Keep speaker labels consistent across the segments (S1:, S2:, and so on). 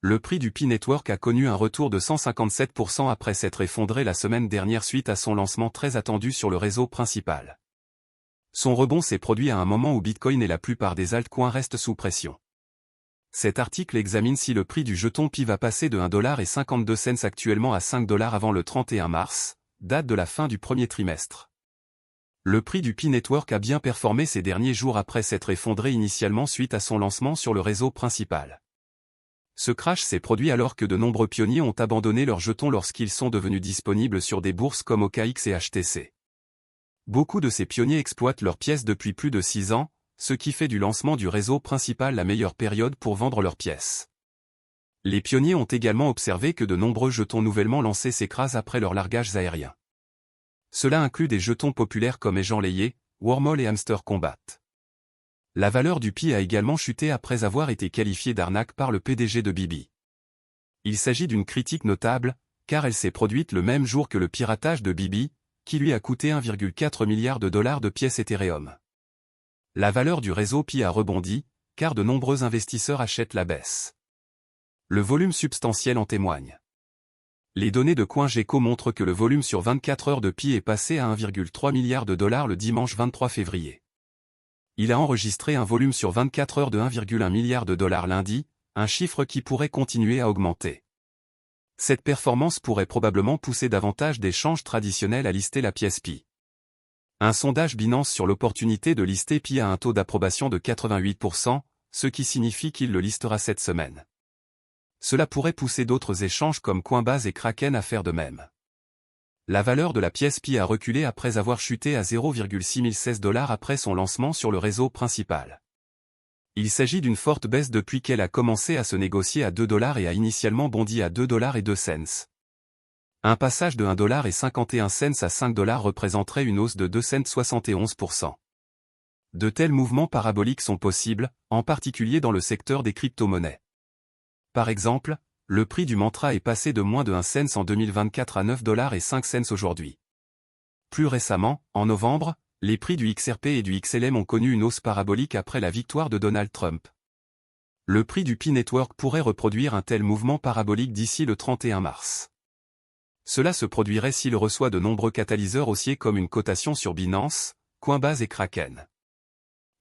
S1: Le prix du Pi Network a connu un retour de 157% après s'être effondré la semaine dernière suite à son lancement très attendu sur le réseau principal. Son rebond s'est produit à un moment où Bitcoin et la plupart des altcoins restent sous pression. Cet article examine si le prix du jeton Pi va passer de 1,52$ actuellement à 5$ avant le 31 mars, date de la fin du premier trimestre. Le prix du Pi Network a bien performé ces derniers jours après s'être effondré initialement suite à son lancement sur le réseau principal. Ce crash s'est produit alors que de nombreux pionniers ont abandonné leurs jetons lorsqu'ils sont devenus disponibles sur des bourses comme OKX et HTC. Beaucoup de ces pionniers exploitent leurs pièces depuis plus de 6 ans, ce qui fait du lancement du réseau principal la meilleure période pour vendre leurs pièces. Les pionniers ont également observé que de nombreux jetons nouvellement lancés s'écrasent après leurs largages aériens. Cela inclut des jetons populaires comme Agent Layé, Wormhole et Hamster Combat. La valeur du Pi a également chuté après avoir été qualifiée d'arnaque par le PDG de Bibi. Il s'agit d'une critique notable, car elle s'est produite le même jour que le piratage de Bibi, qui lui a coûté 1,4 milliard de dollars de pièces Ethereum. La valeur du réseau Pi a rebondi, car de nombreux investisseurs achètent la baisse. Le volume substantiel en témoigne. Les données de CoinGecko montrent que le volume sur 24 heures de Pi est passé à 1,3 milliard de dollars le dimanche 23 février. Il a enregistré un volume sur 24 heures de 1,1 milliard de dollars lundi, un chiffre qui pourrait continuer à augmenter. Cette performance pourrait probablement pousser davantage d'échanges traditionnels à lister la pièce Pi. Un sondage Binance sur l'opportunité de lister Pi a un taux d'approbation de 88%, ce qui signifie qu'il le listera cette semaine. Cela pourrait pousser d'autres échanges comme Coinbase et Kraken à faire de même. La valeur de la pièce Pi a reculé après avoir chuté à 0,6016$ après son lancement sur le réseau principal. Il s'agit d'une forte baisse depuis qu'elle a commencé à se négocier à 2$ et a initialement bondi à 2,02$. Un passage de 1,51$ à 5$ représenterait une hausse de 2,71%. De tels mouvements paraboliques sont possibles, en particulier dans le secteur des crypto-monnaies. Par exemple, le prix du Mantra est passé de moins de 1 cent en 2024 à 9,05$ aujourd'hui. Plus récemment, en novembre, les prix du XRP et du XLM ont connu une hausse parabolique après la victoire de Donald Trump. Le prix du Pi Network pourrait reproduire un tel mouvement parabolique d'ici le 31 mars. Cela se produirait s'il reçoit de nombreux catalyseurs haussiers comme une cotation sur Binance, Coinbase et Kraken.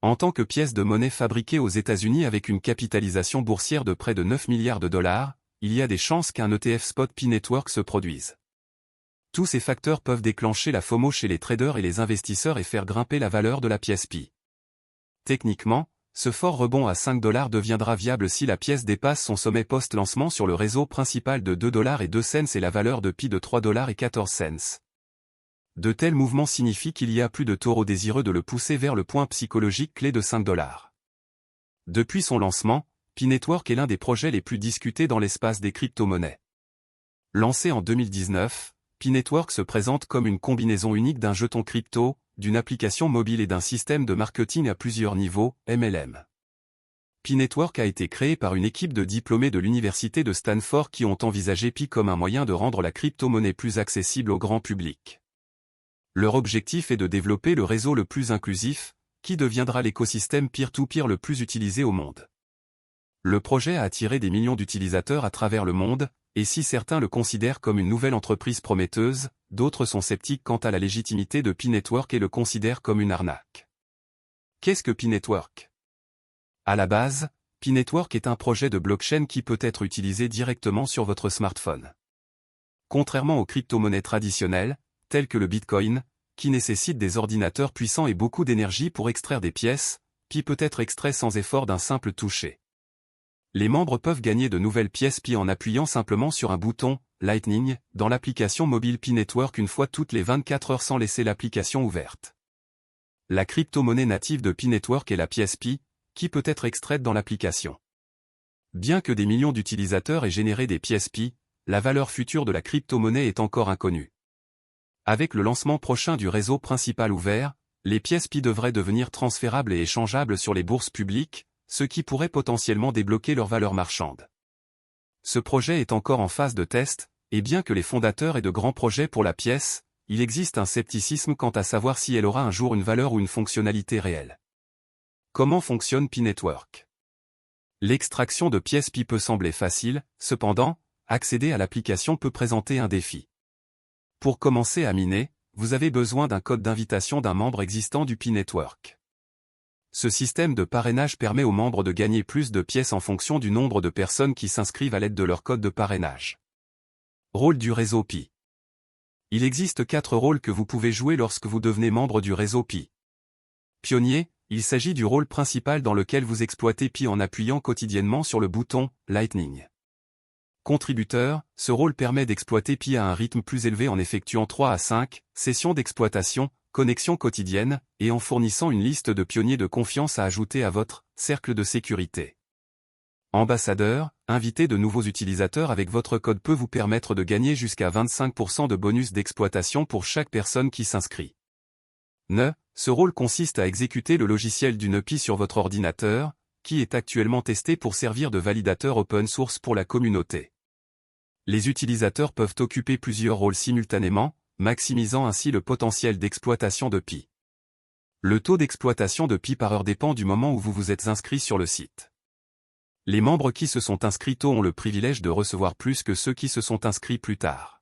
S1: En tant que pièce de monnaie fabriquée aux États-Unis avec une capitalisation boursière de près de 9 milliards de dollars, il y a des chances qu'un ETF spot Pi Network se produise. Tous ces facteurs peuvent déclencher la FOMO chez les traders et les investisseurs et faire grimper la valeur de la pièce Pi. Techniquement, ce fort rebond à 5$ deviendra viable si la pièce dépasse son sommet post-lancement sur le réseau principal de 2,02$ et la valeur de Pi de 3,14$. De tels mouvements signifient qu'il y a plus de taureaux désireux de le pousser vers le point psychologique clé de 5$. Depuis son lancement, Pi Network est l'un des projets les plus discutés dans l'espace des crypto-monnaies. Lancé en 2019, Pi Network se présente comme une combinaison unique d'un jeton crypto, d'une application mobile et d'un système de marketing à plusieurs niveaux, MLM. Pi Network a été créé par une équipe de diplômés de l'université de Stanford qui ont envisagé Pi comme un moyen de rendre la crypto-monnaie plus accessible au grand public. Leur objectif est de développer le réseau le plus inclusif, qui deviendra l'écosystème peer-to-peer le plus utilisé au monde. Le projet a attiré des millions d'utilisateurs à travers le monde, et si certains le considèrent comme une nouvelle entreprise prometteuse, d'autres sont sceptiques quant à la légitimité de Pi Network et le considèrent comme une arnaque. Qu'est-ce que Pi Network ? À la base, Pi Network est un projet de blockchain qui peut être utilisé directement sur votre smartphone. Contrairement aux crypto-monnaies traditionnelles, telles que le Bitcoin, qui nécessitent des ordinateurs puissants et beaucoup d'énergie pour extraire des pièces, Pi peut être extrait sans effort d'un simple toucher. Les membres peuvent gagner de nouvelles pièces Pi en appuyant simplement sur un bouton « Lightning » dans l'application mobile Pi Network une fois toutes les 24 heures sans laisser l'application ouverte. La crypto-monnaie native de Pi Network est la pièce Pi, qui peut être extraite dans l'application. Bien que des millions d'utilisateurs aient généré des pièces Pi, la valeur future de la crypto-monnaie est encore inconnue. Avec le lancement prochain du réseau principal ouvert, les pièces Pi devraient devenir transférables et échangeables sur les bourses publiques, ce qui pourrait potentiellement débloquer leur valeur marchande. Ce projet est encore en phase de test, et bien que les fondateurs aient de grands projets pour la pièce, il existe un scepticisme quant à savoir si elle aura un jour une valeur ou une fonctionnalité réelle. Comment fonctionne Pi Network ? L'extraction de pièces Pi peut sembler facile, cependant, accéder à l'application peut présenter un défi. Pour commencer à miner, vous avez besoin d'un code d'invitation d'un membre existant du Pi Network. Ce système de parrainage permet aux membres de gagner plus de pièces en fonction du nombre de personnes qui s'inscrivent à l'aide de leur code de parrainage. Rôle du réseau Pi. Il existe 4 rôles que vous pouvez jouer lorsque vous devenez membre du réseau Pi. Pionnier, il s'agit du rôle principal dans lequel vous exploitez Pi en appuyant quotidiennement sur le bouton « Lightning ». Contributeur, ce rôle permet d'exploiter Pi à un rythme plus élevé en effectuant 3 à 5 sessions d'exploitation, connexions quotidiennes, et en fournissant une liste de pionniers de confiance à ajouter à votre cercle de sécurité. Ambassadeur, inviter de nouveaux utilisateurs avec votre code peut vous permettre de gagner jusqu'à 25% de bonus d'exploitation pour chaque personne qui s'inscrit. Ce rôle consiste à exécuter le logiciel d'une Pi sur votre ordinateur, qui est actuellement testé pour servir de validateur open source pour la communauté. Les utilisateurs peuvent occuper plusieurs rôles simultanément, maximisant ainsi le potentiel d'exploitation de Pi. Le taux d'exploitation de Pi par heure dépend du moment où vous vous êtes inscrit sur le site. Les membres qui se sont inscrits tôt ont le privilège de recevoir plus que ceux qui se sont inscrits plus tard.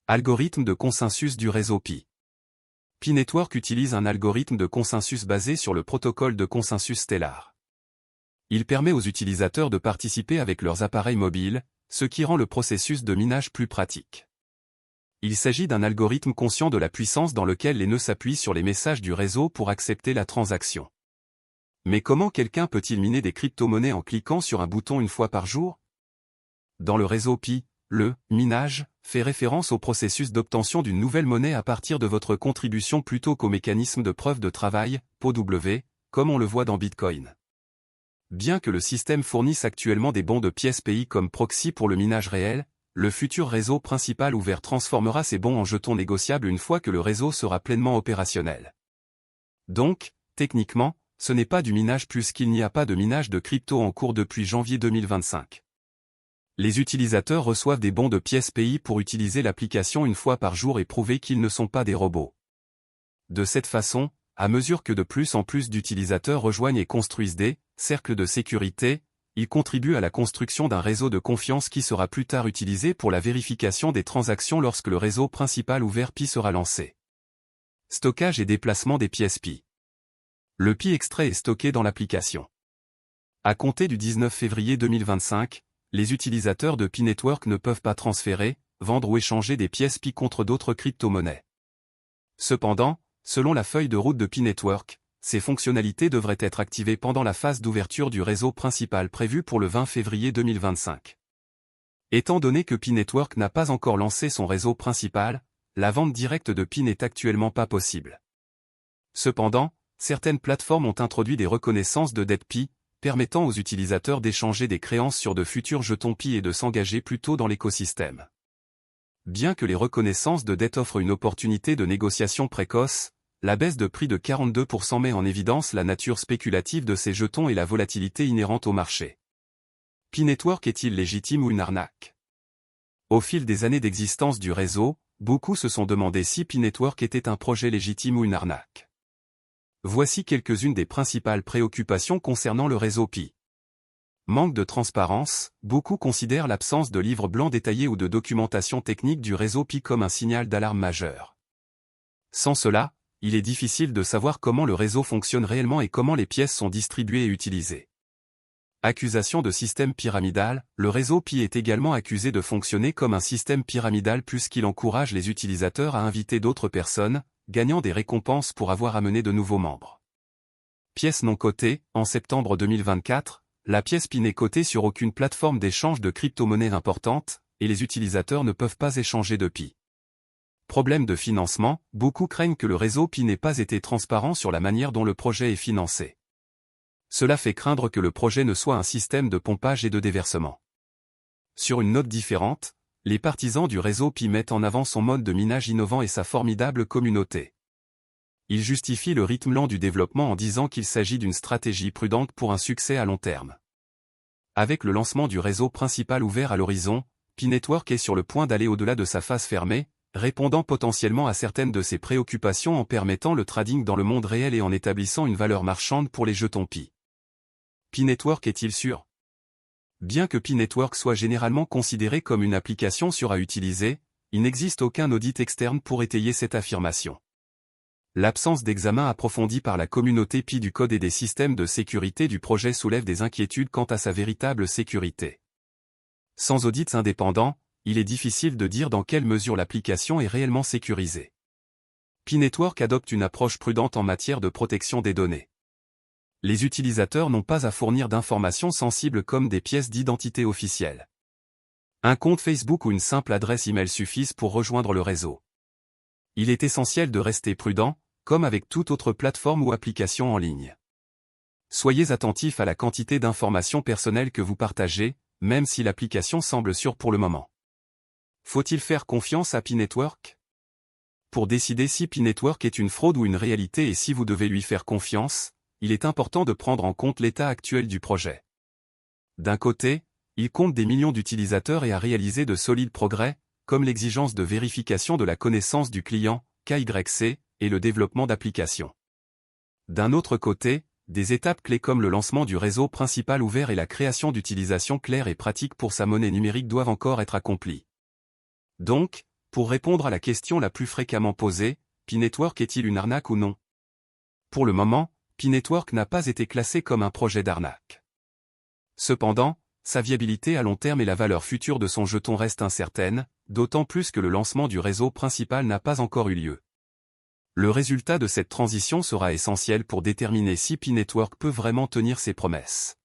S1: Algorithme de consensus du réseau Pi. Pi Network utilise un algorithme de consensus basé sur le protocole de consensus Stellar. Il permet aux utilisateurs de participer avec leurs appareils mobiles, ce qui rend le processus de minage plus pratique. Il s'agit d'un algorithme conscient de la puissance dans lequel les nœuds s'appuient sur les messages du réseau pour accepter la transaction. Mais comment quelqu'un peut-il miner des crypto-monnaies en cliquant sur un bouton une fois par jour? Dans le réseau Pi, le « minage » fait référence au processus d'obtention d'une nouvelle monnaie à partir de votre contribution plutôt qu'au mécanisme de preuve de travail, POW, comme on le voit dans Bitcoin. Bien que le système fournisse actuellement des bons de pièces PI comme proxy pour le minage réel, le futur réseau principal ouvert transformera ces bons en jetons négociables une fois que le réseau sera pleinement opérationnel. Donc, techniquement, ce n'est pas du minage puisqu'il n'y a pas de minage de crypto en cours depuis janvier 2025. Les utilisateurs reçoivent des bons de pièces PI pour utiliser l'application une fois par jour et prouver qu'ils ne sont pas des robots. De cette façon, à mesure que de plus en plus d'utilisateurs rejoignent et construisent des cercles de sécurité, ils contribuent à la construction d'un réseau de confiance qui sera plus tard utilisé pour la vérification des transactions lorsque le réseau principal ouvert Pi sera lancé. Stockage et déplacement des pièces Pi. Le Pi extrait est stocké dans l'application. À compter du 19 février 2025, les utilisateurs de Pi Network ne peuvent pas transférer, vendre ou échanger des pièces Pi contre d'autres crypto-monnaies. Cependant, selon la feuille de route de Pi Network, ces fonctionnalités devraient être activées pendant la phase d'ouverture du réseau principal prévue pour le 20 février 2025. Étant donné que Pi Network n'a pas encore lancé son réseau principal, la vente directe de Pi n'est actuellement pas possible. Cependant, certaines plateformes ont introduit des reconnaissances de dette Pi, permettant aux utilisateurs d'échanger des créances sur de futurs jetons Pi et de s'engager plus tôt dans l'écosystème. Bien que les reconnaissances de dette offrent une opportunité de négociation précoce, la baisse de prix de 42% met en évidence la nature spéculative de ces jetons et la volatilité inhérente au marché. Pi Network est-il légitime ou une arnaque? Au fil des années d'existence du réseau, beaucoup se sont demandé si Pi Network était un projet légitime ou une arnaque. Voici quelques-unes des principales préoccupations concernant le réseau Pi. Manque de transparence, beaucoup considèrent l'absence de livre blanc détaillé ou de documentation technique du réseau Pi comme un signal d'alarme majeur. Sans cela, il est difficile de savoir comment le réseau fonctionne réellement et comment les pièces sont distribuées et utilisées. Accusation de système pyramidal, le réseau Pi est également accusé de fonctionner comme un système pyramidal puisqu'il encourage les utilisateurs à inviter d'autres personnes, gagnant des récompenses pour avoir amené de nouveaux membres. Pièce non cotée, en septembre 2024, la pièce Pi n'est cotée sur aucune plateforme d'échange de crypto-monnaies importante, et les utilisateurs ne peuvent pas échanger de Pi. Problème de financement, beaucoup craignent que le réseau Pi n'ait pas été transparent sur la manière dont le projet est financé. Cela fait craindre que le projet ne soit un système de pompage et de déversement. Sur une note différente, les partisans du réseau Pi mettent en avant son mode de minage innovant et sa formidable communauté. Ils justifient le rythme lent du développement en disant qu'il s'agit d'une stratégie prudente pour un succès à long terme. Avec le lancement du réseau principal ouvert à l'horizon, Pi Network est sur le point d'aller au-delà de sa phase fermée, répondant potentiellement à certaines de ses préoccupations en permettant le trading dans le monde réel et en établissant une valeur marchande pour les jetons Pi. P-Network est-il sûr? Bien que P-Network soit généralement considéré comme une application sûre à utiliser, il n'existe aucun audit externe pour étayer cette affirmation. L'absence d'examen approfondi par la communauté Pi du code et des systèmes de sécurité du projet soulève des inquiétudes quant à sa véritable sécurité. Sans audits indépendants, il est difficile de dire dans quelle mesure l'application est réellement sécurisée. P-Network adopte une approche prudente en matière de protection des données. Les utilisateurs n'ont pas à fournir d'informations sensibles comme des pièces d'identité officielles. Un compte Facebook ou une simple adresse email suffisent pour rejoindre le réseau. Il est essentiel de rester prudent, comme avec toute autre plateforme ou application en ligne. Soyez attentifs à la quantité d'informations personnelles que vous partagez, même si l'application semble sûre pour le moment. Faut-il faire confiance à P-Network? Pour décider si P-Network est une fraude ou une réalité et si vous devez lui faire confiance, il est important de prendre en compte l'état actuel du projet. D'un côté, il compte des millions d'utilisateurs et a réalisé de solides progrès, comme l'exigence de vérification de la connaissance du client, KYC, et le développement d'applications. D'un autre côté, des étapes clés comme le lancement du réseau principal ouvert et la création d'utilisations claires et pratiques pour sa monnaie numérique doivent encore être accomplies. Donc, pour répondre à la question la plus fréquemment posée, P-Network est-il une arnaque ou non? Pour le moment, P-Network n'a pas été classé comme un projet d'arnaque. Cependant, sa viabilité à long terme et la valeur future de son jeton restent incertaines, d'autant plus que le lancement du réseau principal n'a pas encore eu lieu. Le résultat de cette transition sera essentiel pour déterminer si P-Network peut vraiment tenir ses promesses.